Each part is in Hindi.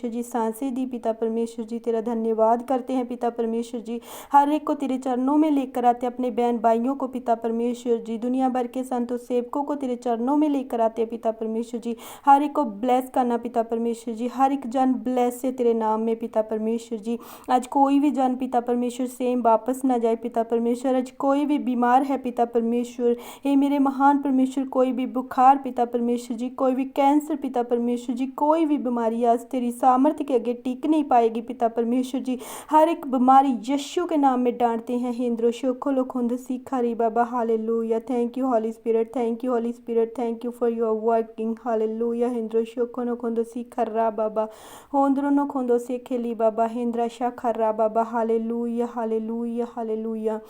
जी सांसें दी पिता परमेश्वर जी, तेरा धन्यवाद करते हैं पिता परमेश्वर जी। हर एक को तेरे चरणों में लेकर आते, अपने बहन भाइयों को पिता परमेश्वर जी, दुनिया भर के संतों सेवकों को तेरे चरणों में लेकर आते हैं पिता परमेश्वर जी। हर एक को ब्लेस करना पिता परमेश्वर जी, हर एक जन ब्लेस से तेरे नाम में पिता परमेश्वर जी। आज कोई भी जन पिता परमेश्वर सेम वापस ना जाए पिता परमेश्वर। आज कोई भी बीमार है पिता परमेश्वर, हे मेरे महान परमेश्वर, कोई भी बुखार पिता परमेश्वर जी, कोई भी कैंसर पिता परमेश्वर जी, कोई भी बीमारी आज तेरी सामर्थ्य के आगे टिक नहीं पाएगी पिता परमेश्वर जी। हर एक बीमारी यीशु के नाम में डांटते हैं। हिंद्रो शोखो लोखोंद सीखा री बाबा, हालेलुया। Thank you Holy Spirit, thank you Holy Spirit, thank you for your working, हालेलुया। हिंद्रो शोखो लोखोंद सीखा रा बाबा, होंद्रो लोखोंद सेखेली बाबा, हिंद्रा शाखा रा बाबा, हालेलुया हालेलुया हालेलुया।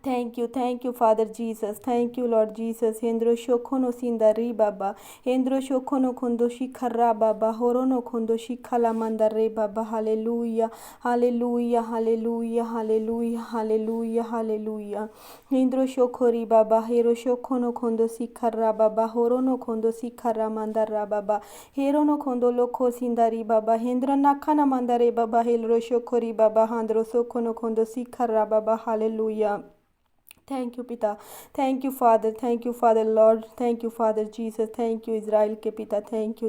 Thank you Father Jesus, thank you Lord Jesus. हेंद्रो शोखोनो सिंदारी बाबा, हेंद्रो शोखोनो खोंदो शिखरा बाबा, होरोनो खोंदो शिखला मंदर रे बाबा, हालेलुया हालेलुया हालेलुया हालेलुया हालेलुया हालेलुया। हेंद्रो शोखोरी बाबा, हेरो शोखोनो खोंदो शिखरा बाबा, होरोनो खोंदो शिखरा मंदर रा बाबा, हेरोनो खोंदो लोखो सिंदारी बाबा, हेंद्रा नाखाना मंदरे बाबा, हेलो शोखोरी बाबा, हांद्रो सोखोनो खोंदो शिखरा बाबा, हालेलुया। थैंक यू पिता, thank you Father Lord, thank you Father Jesus, thank you Israel के पिता, थैंक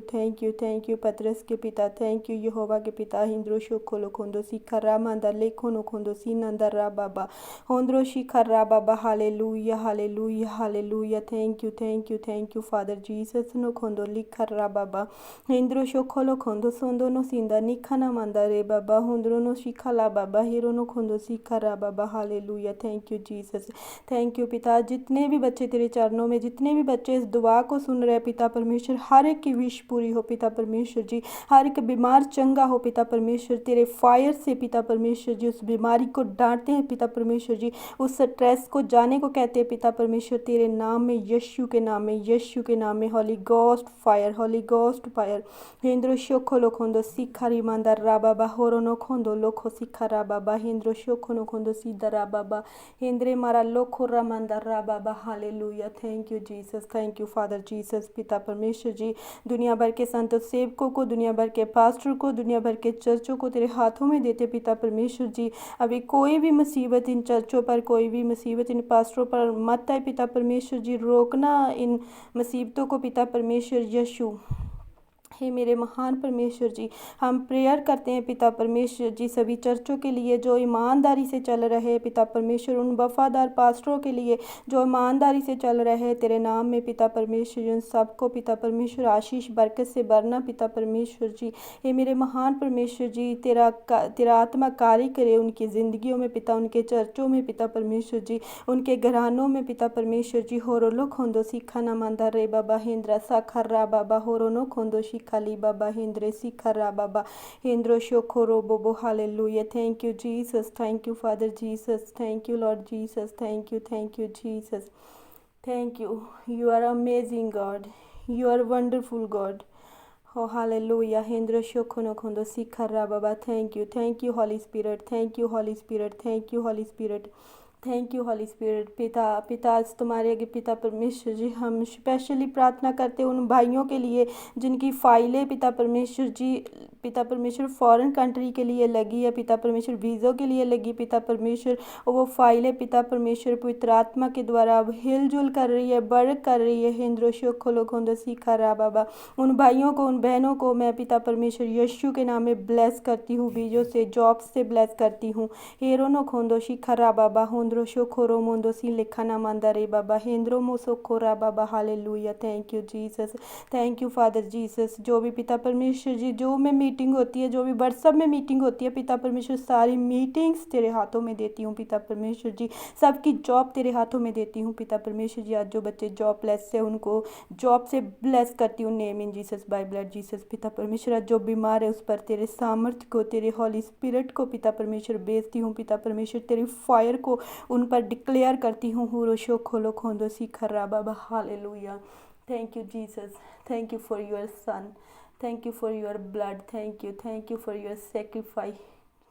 यू पतरस के पिता, थैंक यू यहोवा के पिता। हिंद्रो शोखोलो खोंदो सीखा रा मंदा लेखोनो खोंदो सी नंदर रा बाबा, होंद्रो शिखा रा बाबा, हालेलुया हालेलुया हालेलुया। थैंक यू फादर जीसस नो खोंदो लिखा रा बाबा, हिंद्रो शोखोलो खोंदो सोंदो नो सिंदा निखाना मंदा रे बाबा, होंद्रो नो शिखा ला बाबा, हिरो नो खोंदो सीखा रा बाबा, हालेलुया। Thank you Jesus, thank you पिता। जितने भी बच्चे तेरे चरणों में, जितने भी बच्चे इस दुआ को सुन रहे हैं पिता परमेश्वर, हर एक की विश पूरी हो पिता परमेश्वर जी। हर एक बीमार चंगा हो पिता परमेश्वर, तेरे फायर से पिता परमेश्वर जी। उस बीमारी को डांटते हैं पिता परमेश्वर जी, उस स्ट्रेस को जाने को कहते हैं पिता परमेश्वर, तेरे नाम में, यीशु के नाम में, यीशु के नाम में। हॉली गोस्ट फायर, हॉली गोस्ट फायर। हेंद्रो शोखो लोखोंदो सीखा री मंदर रा बाबा, होरोनो खोंदो लोखो सीखा रा बाबा, हेंद्रो शोखो नो खोंदो सीधा रा बाबा, हेंद्रे मारा लोखो रा मंदर रा बाबा, हालेलुया। Thank you Jesus, thank you Father Jesus. पिता परमेश्वर जी, दुनिया भर के संत सेवकों को, दुनिया भर के पास्टर को, दुनिया भर के चर्चों को तेरे हाथों में देते पिता परमेश्वर जी। अभी कोई भी मुसीबत इन चर्चों पर, कोई भी मुसीबत इन पास्टरों पर मत आए पिता परमेश्वर जी। रोकना इन मुसीबतों को पिता परमेश्वर यीशु। हे मेरे महान परमेश्वर जी, हम प्रेयर करते हैं पिता परमेश्वर जी सभी चर्चों के लिए जो ईमानदारी से चल रहे हैं पिता परमेश्वर, उन वफादार पास्टरों के लिए जो ईमानदारी से चल रहे हैं तेरे नाम में पिता परमेश्वर जी। उन सबको पिता परमेश्वर आशीष बरकत से भरना पिता परमेश्वर जी। हे मेरे महान परमेश्वर जी, तेरा आत्मा कार्य करे उनकी ज़िंदगियों में पिता, उनके चर्चों में पिता परमेश्वर जी, उनके घरानों में पिता परमेश्वर जी। होरोलो खोंदो सीखा ना मंदा रे बाबा, हिंद्रा साखर रा बाबा, होरोनो खोंदो खाली बाबा, हिंद्रे सिखरा बाबा, हिंद्रो शोखोरो बोबो, हालेलुया। Thank you Jesus, thank you Father Jesus, thank you Lord Jesus, thank you Jesus, thank you are amazing God, you are wonderful God. हो हालेलुया। हिंद्रो शोखोनो खोंदो सिखरा बाबा, thank you Holy Spirit, thank you Holy Spirit, thank you Holy Spirit, thank you Holy Spirit. पिता आज तुम्हारे आगे पिता परमेश्वर जी हम स्पेशली प्रार्थना करते हैं उन भाइयों के लिए जिनकी फाइलें पिता परमेश्वर जी, पिता परमेश्वर फॉरेन कंट्री के लिए लगी है पिता परमेश्वर, वीज़ों के लिए लगी पिता परमेश्वर, और वो फाइलें पिता परमेश्वर पवित्र आत्मा के द्वारा अब हिलजुल कर रही है, वर्क कर रही है। हिंद्रो शोखोलो खोंदो सीखा रा बाबा, उन भाइयों को, उन बहनों को मैं पिता परमेश्वर यीशु के नाम में ब्लेस करती हूँ, वीज़ों से, जॉब से ब्लेस करती हूँ। हेरोनो खोंदो शिखरा बाबा, होंद्रो शोखोरो मोंदो सी लिखाना मांदा रे बाबा, हेंद्रो मोसोखोरा बाबा, हालेलुया। Thank you Jesus, thank you Father Jesus. जो भी पिता परमेश्वर जी, जो में मीटिंग होती है, जो भी व्हाट्सअप में मीटिंग होती है पिता परमेश्वर, सारी मीटिंग्स तेरे हाथों में देती हूँ पिता परमेश्वर जी। सबकी जॉब तेरे हाथों में देती हूँ पिता परमेश्वर जी। आज जो बच्चे जॉबलेस है उनको जॉब से ब्लेस करती हूँ, name in Jesus, by blood Jesus पिता परमेश्वर। आज जो बीमार है उस पर तेरे सामर्थ्य को, तेरे हॉली स्पिरिट को पिता परमेश्वर भेजती हूँ पिता परमेश्वर, तेरी फायर को उन पर डिक्लेयर करती हूँ। हुरो शो खोलो खोंदो सीखरा बाबा, हालेलुया। Thank you Jesus, thank you for your son, thank you for your blood, thank you for your sacrifice,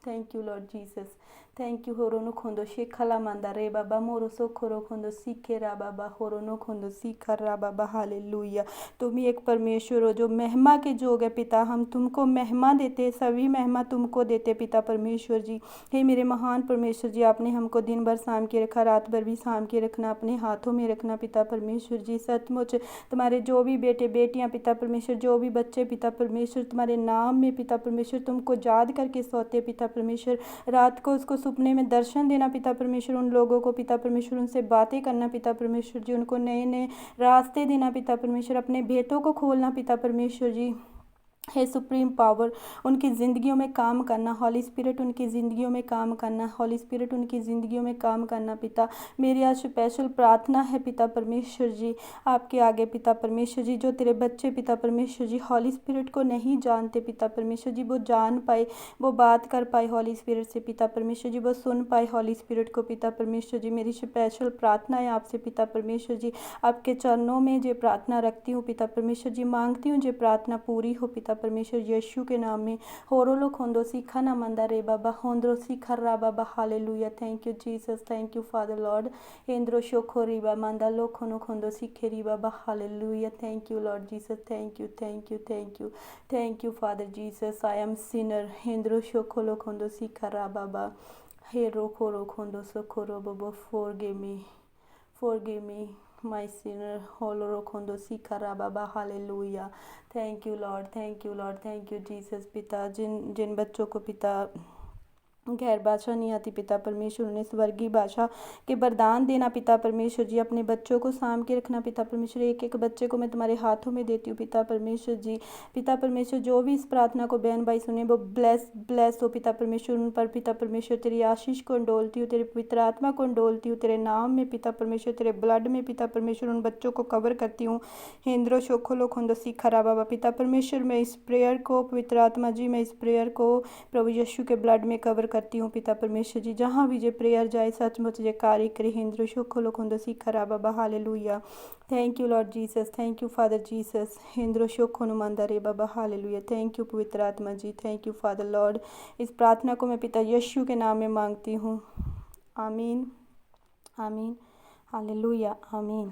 thank you Lord Jesus, thank you होरोनो खोंदो शेखला मांदा रे बाबा मोरो सोखोरो खोंदो सीखे रा बाबा होरोनो खोंदो सीखर रा बाबा हालेलुया। तुम ही एक परमेश्वर हो जो महिमा के जोग है पिता। हम तुमको महिमा देते, सभी महिमा तुमको देते पिता परमेश्वर जी। हे मेरे महान परमेश्वर जी, आपने हमको दिन भर साम के रखा, रात भर भी साम के रखना, अपने हाथों में रखना पिता परमेश्वर जी। सचमुच तुम्हारे जो भी बेटे बेटियां पिता परमेश्वर, जो भी बच्चे पिता परमेश्वर तुम्हारे नाम में पिता परमेश्वर तुमको याद करके सोते पिता परमेश्वर, रात को उसको सपने में दर्शन देना पिता परमेश्वर, उन लोगों को पिता परमेश्वर उनसे बातें करना पिता परमेश्वर जी, उनको नए नए रास्ते देना पिता परमेश्वर, अपने भेदों को खोलना पिता परमेश्वर जी। हे सुप्रीम पावर, उनकी ज़िंदगियों में काम करना, हॉली स्पिरिट उनकी ज़िंदगियों में काम करना, हॉली स्पिरिट उनकी ज़िंदगियों में काम करना पिता। मेरी आज स्पेशल प्रार्थना है पिता परमेश्वर जी आपके आगे पिता परमेश्वर जी, जो तेरे बच्चे पिता परमेश्वर जी हॉली स्पिरिट को नहीं जानते पिता परमेश्वर जी, वो जान पाए, वो बात कर पाए हॉली स्पिरिट से पिता परमेश्वर जी, वो सुन पाए हॉली स्पिरिट को पिता परमेश्वर जी। मेरी स्पेशल प्रार्थना है आपसे पिता परमेश्वर जी, आपके चरणों में जो प्रार्थना रखती हूँ पिता परमेश्वर जी, मांगती हूँ जो प्रार्थना पूरी हो पिता परमेश्वर यीशु के नाम में। होरोलो खोंदो सीखा ना मंदा रे बाबा होंद्रो सीखा रा बाबा हालेलुया। Thank you Jesus, thank you Father Lord. एंद्रो शोखो रिबा मंदा लो खोनो खोंदो सीखे री बाबा हालेलुया। Thank you Lord Jesus, thank you thank you thank you thank you Father Jesus. I am sinner एंद्रो शोखो लो खोंदो सीखा रा बाबा हे रोखो रो खोंदो सोखो रो बाबा forgive me my sinner holoro खोंदो सीखा रा बाबा हालेलुया। Thank you Lord, thank you Lord, thank you Jesus. पिता जिन जिन बच्चों को पिता गैर भाषा नहीं आती पिता परमेश्वर, उन्हें स्वर्गीय भाषा के वरदान देना पिता परमेश्वर जी। अपने बच्चों को साम के रखना पिता परमेश्वर, एक एक बच्चे को मैं तुम्हारे हाथों में देती हूँ पिता परमेश्वर जी। पिता परमेश्वर जो भी इस प्रार्थना को बहन भाई सुने वो ब्लेस हो पिता परमेश्वर, उन पर पिता परमेश्वर तेरी आशीष को डोलती हूँ, तेरी पवित्र आत्मा को डोलती हूँ, तेरे नाम में पिता परमेश्वर, तेरे ब्लड में पिता परमेश्वर उन बच्चों को कवर करती हूँ। हेंद्रो शोखोलो खोंदो सीखा रा बाबा पिता परमेश्वर, मैं इस प्रेयर को पवित्र आत्मा जी, मैं इस प्रेयर को प्रभु यीशु के ब्लड में कवर करती हूँ पिता परमेश्वर जी। जहाँ भी ये प्रेयर जाए सचमुच ये कार्य करे। हिंद्रो शोखोलो खोंदो सीखा रा बाबा हालेलुया। Thank you Lord Jesus, thank you Father Jesus. हिंद्रो शोखोनो मंदा रे बाबा हालेलुया। थैंक यू पवित्र आत्मा जी, थैंक यू फादर लॉर्ड। इस प्रार्थना को मैं पिता यीशु के नाम में मांगती हूँ। आमीन आमीन हालेलुया आमीन।